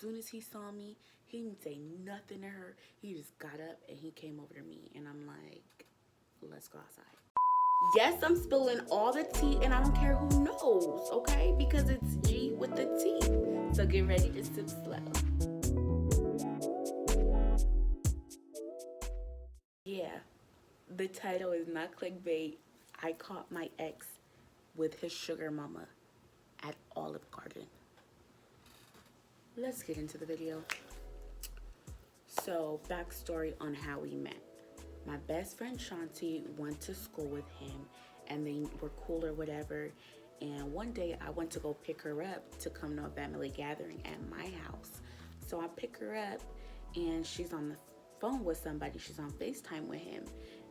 soon as he saw me, he didn't say nothing to her. He just got up and he came over to me, and I'm like, let's go outside. Yes, I'm spilling all the tea, and I don't care who knows, okay? Because it's G with the T. So get ready to sip slow. Yeah, the title is not clickbait. I caught my ex with his sugar mama at Olive Garden. Let's get into the video. So, backstory on how we met. My best friend Shanti went to school with him, and they were cool or whatever. And one day I went to go pick her up to come to a family gathering at my house. So I pick her up, and she's on the phone with somebody. She's on FaceTime with him.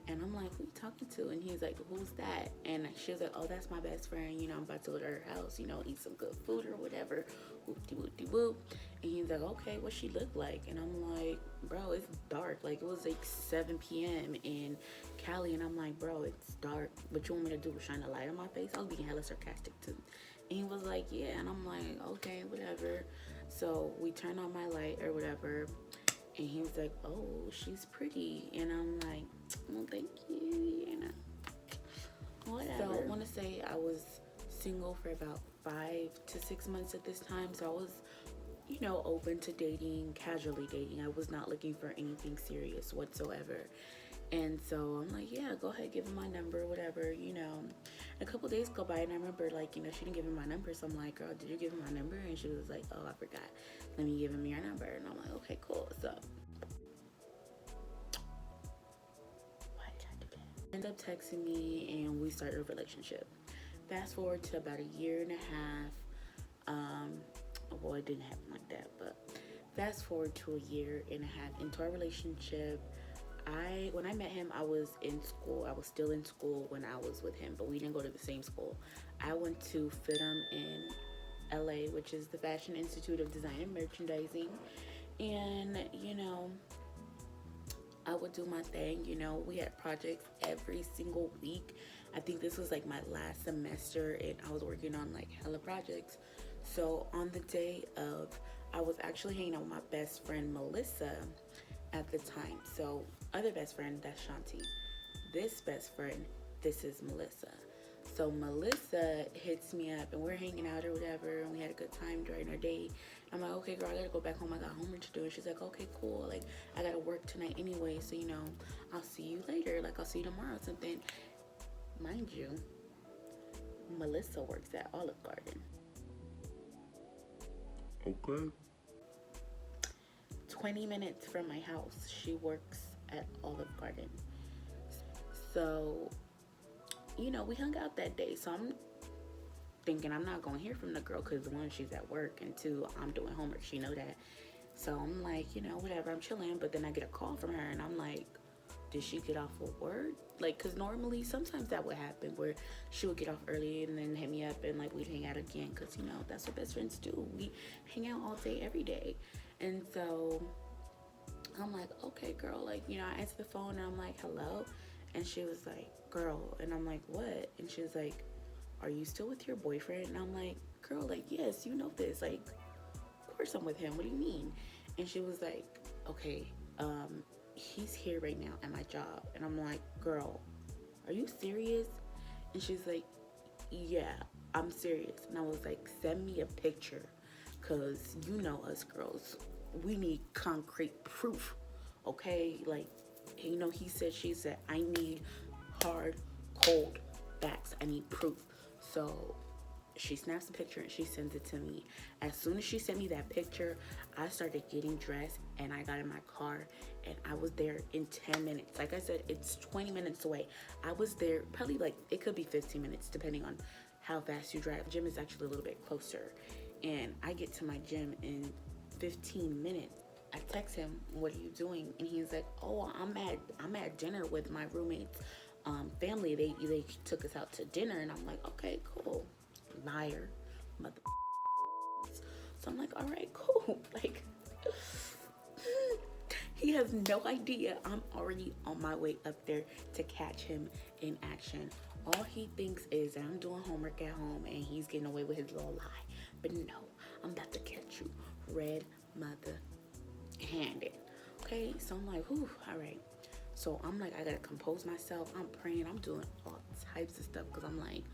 And I'm like, who you talking to? And he's like, who's that? And she was like, oh, that's my best friend. I'm about to go to her house, eat some good food or whatever. Whoop-de-whoop-de-whoop. And he's like, okay, what she look like? And I'm like, bro, it's dark. Like, it was like 7 p.m. in Cali. And I'm like, bro, it's dark. What you want me to do? Shine a light on my face? I was being hella sarcastic too. And he was like, yeah. And I'm like, okay, whatever. So we turn on my light or whatever. And he was like, oh, she's pretty. And I'm like, well, thank you, whatever. So I want to say I was single for about 5 to 6 months at this time. So I was, open to dating, casually dating. I was not looking for anything serious whatsoever. And so I'm like, yeah, go ahead, give him my number, whatever, A couple days go by, and I remember, she didn't give him my number. So I'm like, girl, did you give him my number? And she was like, oh, I forgot. Let me give him your number. And I'm like, okay, cool. So ends up texting me, and we started a relationship. Fast forward to about a year and a half. Well, it didn't happen like that, but fast forward to a year and a half into our relationship. When I met him, I was in school. I was still in school when I was with him, but we didn't go to the same school. I went to FITM in LA, which is the Fashion Institute of Design and Merchandising. And, I would do my thing. We had projects every single week. I think this was like my last semester, and I was working on like hella projects. So on the day of, I was actually hanging out with my best friend Melissa at the time. So other best friend, that's Shanti. This best friend, this is Melissa. So Melissa hits me up, and we're hanging out or whatever, and we had a good time during our day. I'm like, okay, girl, I gotta go back home. I got homework to do. And she's like, okay, cool. Like, I gotta work tonight anyway, so I'll see you later. Like, I'll see you tomorrow or something. Mind you, Melissa works at Olive Garden. Okay. 20 minutes from my house, she works at Olive Garden. So, we hung out that day. So I'm thinking I'm not going to hear from the girl because, one, she's at work, and two, I'm doing homework. She know that. So I'm like, whatever, I'm chilling. But then I get a call from her, and I'm like, did she get off of work? Like, because normally, sometimes that would happen where she would get off early and then hit me up, and, like, we'd hang out again because, that's what best friends do. We hang out all day, every day. And so I'm like, okay, girl. Like, I answered the phone, and I'm like, hello? And she was like, girl. And I'm like, what? And she was like, are you still with your boyfriend? And I'm like, girl, like, yes, you know this. Like, of course I'm with him. What do you mean? And she was like, okay, he's here right now at my job. And I'm like, girl, are you serious? And she's like, yeah, I'm serious. And I was like, send me a picture, because us girls, we need concrete proof, okay? Like, he said, she said, I need hard, cold facts. I need proof. So she snaps a picture and she sends it to me. As soon as she sent me that picture, I started getting dressed, and I got in my car, and I was there in 10 minutes. Like I said, it's 20 minutes away. I was there probably, like, it could be 15 minutes depending on how fast you drive. Gym is actually a little bit closer. And I get to my gym in 15 minutes. I text him, what are you doing? And he's like, oh, I'm at dinner with my roommate's family. They took us out to dinner. And I'm like, okay, cool. Liar, mother. So I'm like, all right, cool. Like, he has no idea I'm already on my way up there to catch him in action. All he thinks is that I'm doing homework at home, and he's getting away with his little lie. But no, I'm about to catch you red mother handed. Okay, so I'm like, whew, all right. So I'm like, I gotta compose myself. I'm praying. I'm doing all types of stuff because I'm like,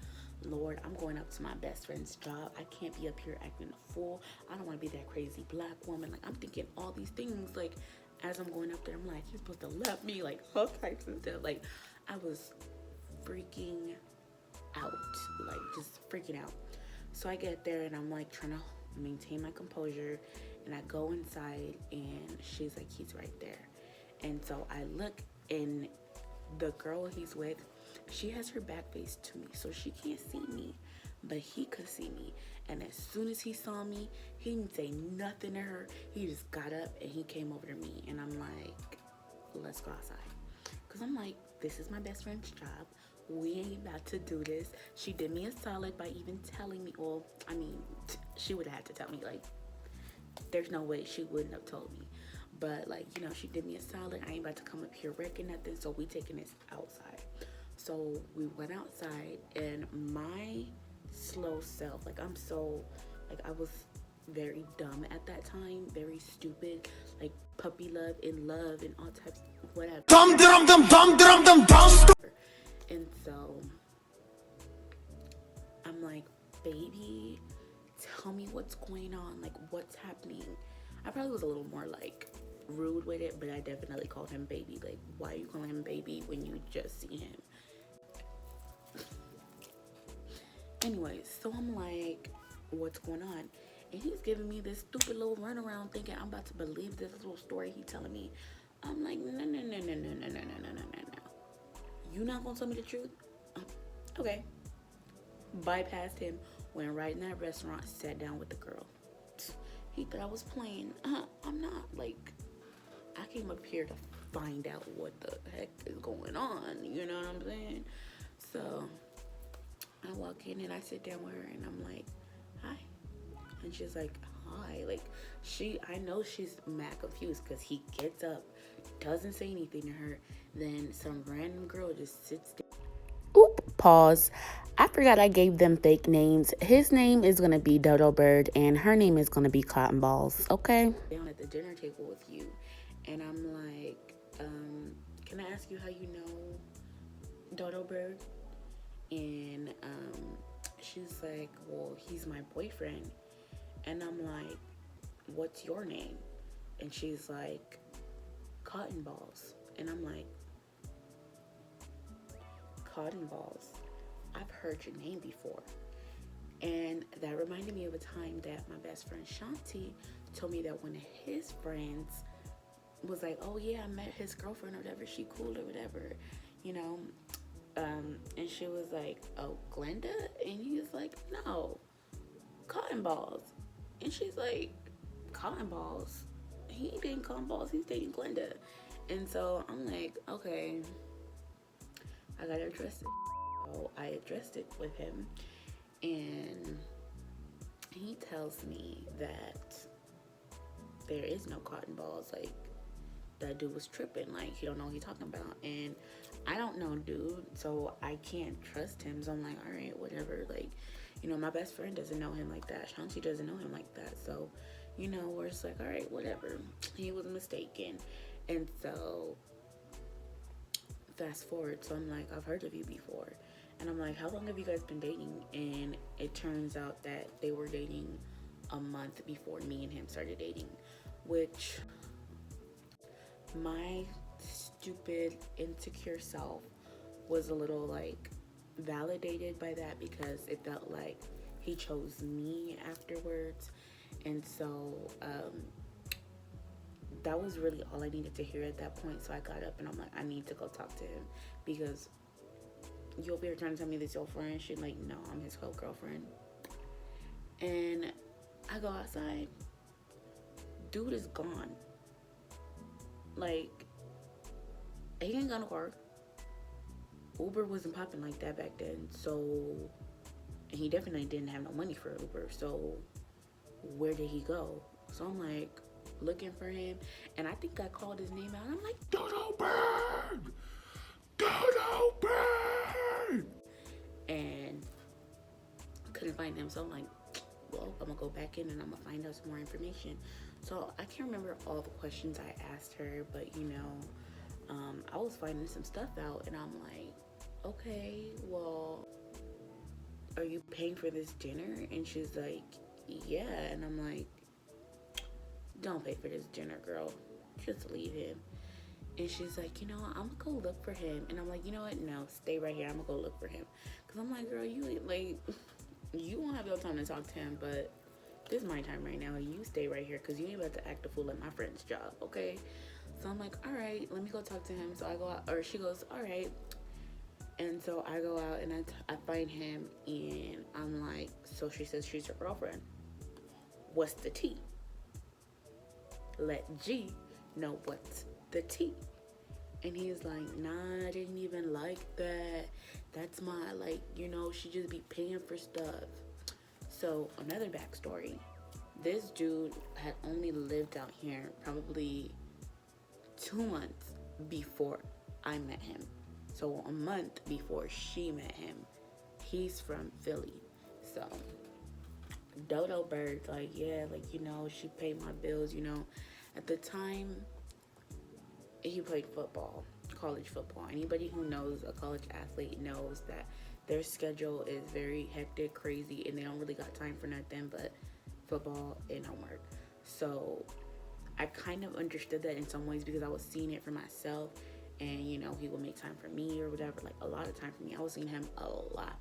Lord, I'm going up to my best friend's job. I can't be up here acting a fool. I don't want to be that crazy black woman. Like, I'm thinking all these things. Like, as I'm going up there, I'm like, he's supposed to love me. Like, all types of stuff. Like, I was freaking out. Like, just freaking out. So I get there and I'm like trying to maintain my composure. And I go inside and she's like, he's right there. And so I look, and the girl he's with, she has her back face to me, so she can't see me, but he could see me. And as soon as he saw me, he didn't say nothing to her. He just got up and he came over to me, and I'm like, let's go outside. Because I'm like, this is my best friend's job. We ain't about to do this. She did me a solid by even telling me. Well, I mean, she would have had to tell me. Like, there's no way she wouldn't have told me. But, like, you know, she did me a solid. I ain't about to come up here wrecking nothing, so we taking this outside. So we went outside, and my slow self, like, I was very dumb at that time, very stupid, like, puppy love, and all types, whatever. Dum dum dum dum dum dum dum. And so I'm like, baby, tell me what's going on, like, what's happening. I probably was a little more, like, rude with it, but I definitely called him baby. Like, why are you calling him baby when you just see him? Anyways, so I'm like, what's going on? And he's giving me this stupid little runaround thinking I'm about to believe this little story he's telling me. I'm like, no. You not gonna tell me the truth? Okay. Bypassed him, went right in that restaurant, sat down with the girl. He thought I was playing. I'm not. Like, I came up here to find out what the heck is going on. You know what I'm saying? So I walk in and I sit down with her and I'm like, hi. And she's like, hi. Like, I know she's mad confused because he gets up, doesn't say anything to her. Then some random girl just sits down. Oop, pause. I forgot I gave them fake names. His name is going to be Dodo Bird and her name is going to be Cotton Balls, okay? Down at the dinner table with you. And I'm like, can I ask you how you know Dodo Bird? And she's like, well, he's my boyfriend. And I'm like, what's your name? And she's like, Cotton Balls. And I'm like, Cotton Balls, I've heard your name before. And that reminded me of a time that my best friend Shanti told me that one of his friends was like, oh yeah, I met his girlfriend or whatever, she cool or whatever, you know. And she was like, oh, Glenda? And he was like, no, Cotton Balls. And she's like, Cotton Balls? He ain't dating Cotton Balls, he's dating Glenda. And so I'm like, okay, I gotta address it. So I addressed it with him, and he tells me that there is no Cotton Balls. Like, that dude was tripping. Like, he don't know what he's talking about. And I don't know, dude, so I can't trust him. So I'm like, all right, whatever. Like, you know, my best friend doesn't know him like that. Shanti doesn't know him like that. So, you know, we're just like, all right, whatever. He was mistaken. And so fast forward, so I'm like, I've heard of you before. And I'm like, how long have you guys been dating? And it turns out that they were dating a month before me and him started dating, which my stupid, insecure self was a little, like, validated by that because it felt like he chose me afterwards. And so that was really all I needed to hear at that point. So I got up and I'm like, I need to go talk to him because you'll be here trying to tell me this your friend. She's like, no, I'm his co-girlfriend. And I go outside. Dude is gone. Like, he ain't got no car. Uber wasn't popping like that back then. So, and he definitely didn't have no money for Uber. So, where did he go? So I'm like, looking for him. And I think I called his name out. I'm like, Dodo Bird! Dodo Bird! And couldn't find him. So I'm like, well, I'm gonna go back in and I'm gonna find out some more information. So I can't remember all the questions I asked her, but I was finding some stuff out, and I'm like, okay, well, are you paying for this dinner? And she's like, yeah. And I'm like, don't pay for this dinner, girl. Just leave him. And she's like, I'm gonna go look for him. And I'm like, you know what? No, stay right here. I'm gonna go look for him. Cause I'm like, girl, you won't have no time to talk to him, but this is my time right now. You stay right here, cause you ain't about to act a fool at my friend's job, okay? So I'm like, all right, let me go talk to him. So I go out, or she goes, all right. And so I go out and I find him, and I'm like, so she says she's your girlfriend. What's the tea? Let G know what's the tea. And he's like, nah, I didn't even like that. That's my, she just be paying for stuff. So another backstory. This dude had only lived out here probably 2 months before I met him. So a month before she met him. He's from Philly. So Dodo Bird, she paid my bills, At the time, he played football, college football. Anybody who knows a college athlete knows that their schedule is very hectic, crazy, and they don't really got time for nothing but football and homework. So I kind of understood that in some ways because I was seeing it for myself, and he would make time for me or whatever, a lot of time for me. I was seeing him a lot,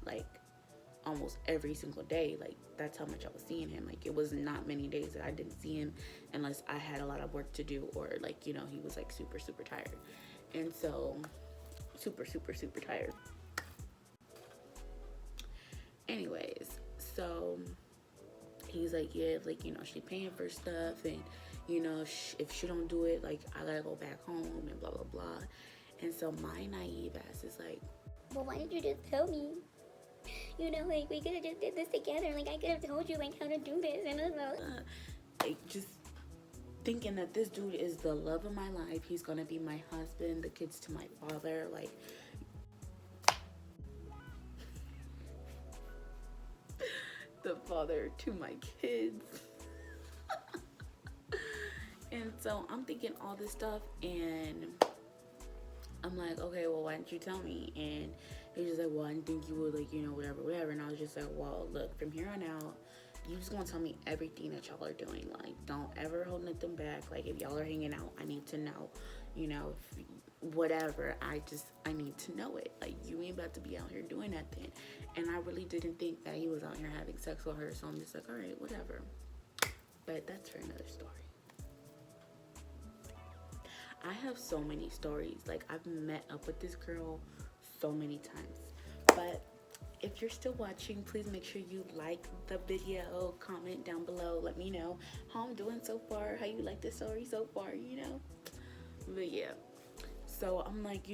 almost every single day. That's how much I was seeing him. It was not many days that I didn't see him unless I had a lot of work to do, or he was super, super tired. And so super, super, super tired. Anyways, so he's like, yeah, she paying for stuff, and if she don't do it, I gotta go back home and blah blah blah. And so my naive ass is like, well, why didn't you just tell me? We could have just did this together. I could have told you how to do this, and just thinking that this dude is the love of my life. He's gonna be my husband, the kids to my father, the father to my kids. And so I'm thinking all this stuff, and I'm like, okay, well, why didn't you tell me? And he's just like, well, I didn't think you would, whatever. And I was just like, well, look, from here on out, you just gonna tell me everything that y'all are doing. Don't ever hold nothing back. If y'all are hanging out, I need to know. Whatever. I need to know it. You ain't about to be out here doing nothing. And I really didn't think that he was out here having sex with her. So I'm just like, all right, whatever. But that's for another story. I have so many stories. I've met up with this girl so many times. But if you're still watching, please make sure you like the video, comment down below, let me know how I'm doing so far, how you like the story so far, But yeah, so I'm like,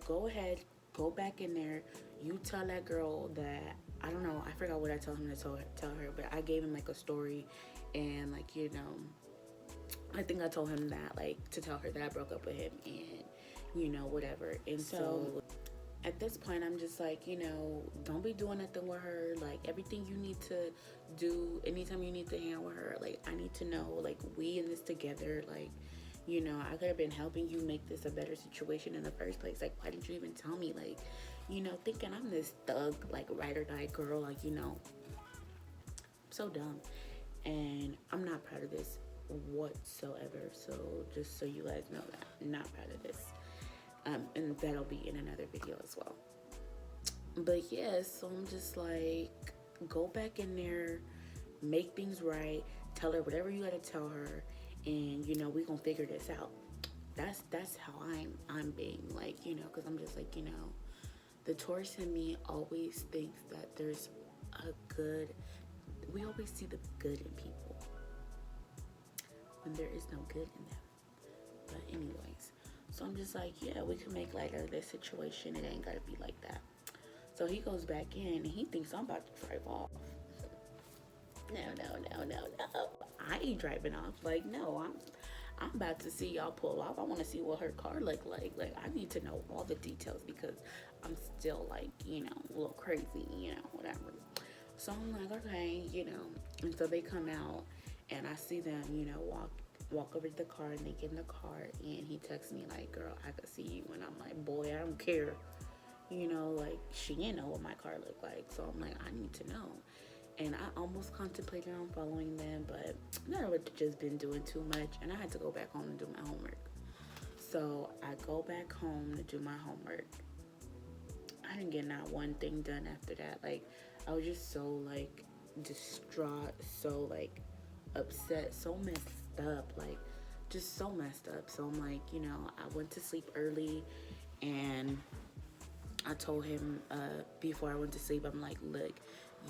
go ahead, go back in there, you tell that girl that, I don't know, I forgot what I told him to tell her, but I gave him a story, and I think I told him that, to tell her that I broke up with him, and whatever. And so at this point, I'm just don't be doing nothing with her. Everything you need to do, anytime you need to hang out with her, I need to know, we in this together. I could have been helping you make this a better situation in the first place. Why didn't you even tell me? Thinking I'm this thug, ride or die girl, so dumb. And I'm not proud of this whatsoever. So just so you guys know that, I'm not proud of this. And that'll be in another video as well. But yeah, so I'm just go back in there, make things right, tell her whatever you gotta tell her, and we gonna figure this out. That's how I'm being, because I'm just the Taurus in me always thinks that there's we always see the good in people when there is no good in them. But anyways, so I'm just yeah, we can make light of this situation. It ain't gotta be like that. So he goes back in, and he thinks I'm about to drive off. No. I ain't driving off. No, I'm about to see y'all pull off. I want to see what her car look like. I need to know all the details because I'm still a little crazy, whatever. So I'm okay, and so they come out, And I see them, you know, walk over to the car, and they get in the car, and he texts me like, girl, I could see you. And I'm like, boy, I don't care. You know, like, she didn't know what my car looked like. So I'm like, I need to know. And I almost contemplated on following them, but I would just been doing too much, and I had to go back home and do my homework. So I go back home to do my homework. I didn't get not one thing done after that. Like, I was just so like distraught, so like upset, so messed up, like just so messed up. So I'm like, you know, I went to sleep early, and I told him before I went to sleep, I'm like, look,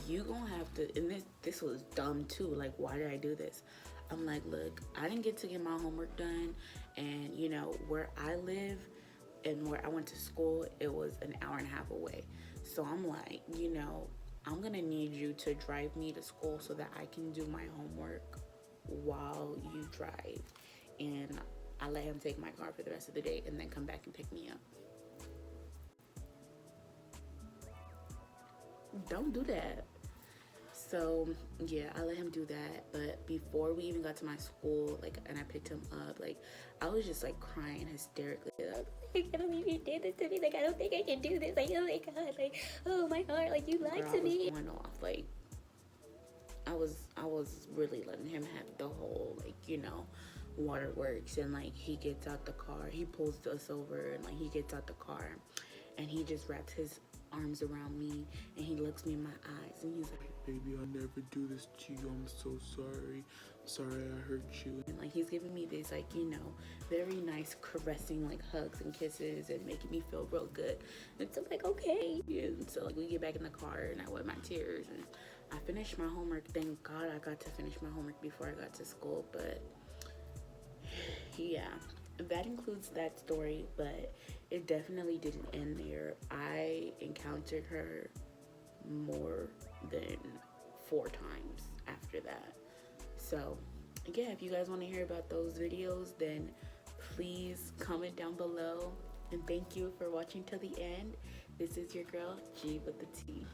you gonna have to, and this was dumb too. Like, why did I do this? I'm like, look, I didn't get to get my homework done, and you know where I live and where I went to school, it was an hour and a half away. So I'm like, you know, I'm gonna need you to drive me to school so that I can do my homework while you drive. And I let him take my car for the rest of the day and then come back and pick me up. Don't do that. So yeah, I let him do that. But before we even got to my school, like, and I picked him up, like, I was just like crying hysterically. I can't believe you did this to me. Like, I don't think I can do this. Like, oh my god. Like, oh my heart. Like, you lied to me. I was going off. Like, I was really letting him have the whole, like, you know, waterworks. And like, he gets out the car, he pulls us over, and like, he gets out the car, and he just wraps his arms around me, and he looks me in my eyes, and he's like, baby, I'll never do this to you. I'm so sorry. I'm sorry I hurt you. and like, he's giving me this, like, you know, very nice caressing, like, hugs and kisses, and making me feel real good. And so I'm like, okay. And so like, we get back in the car, and I wipe my tears, and I finished my homework. Thank God I got to finish my homework before I got to school. But yeah, that includes that story, but it definitely didn't end there. I encountered her more than 4 times after that. So yeah, if you guys want to hear about those videos, then please comment down below. And thank you for watching till the end. This is your girl, G with the T.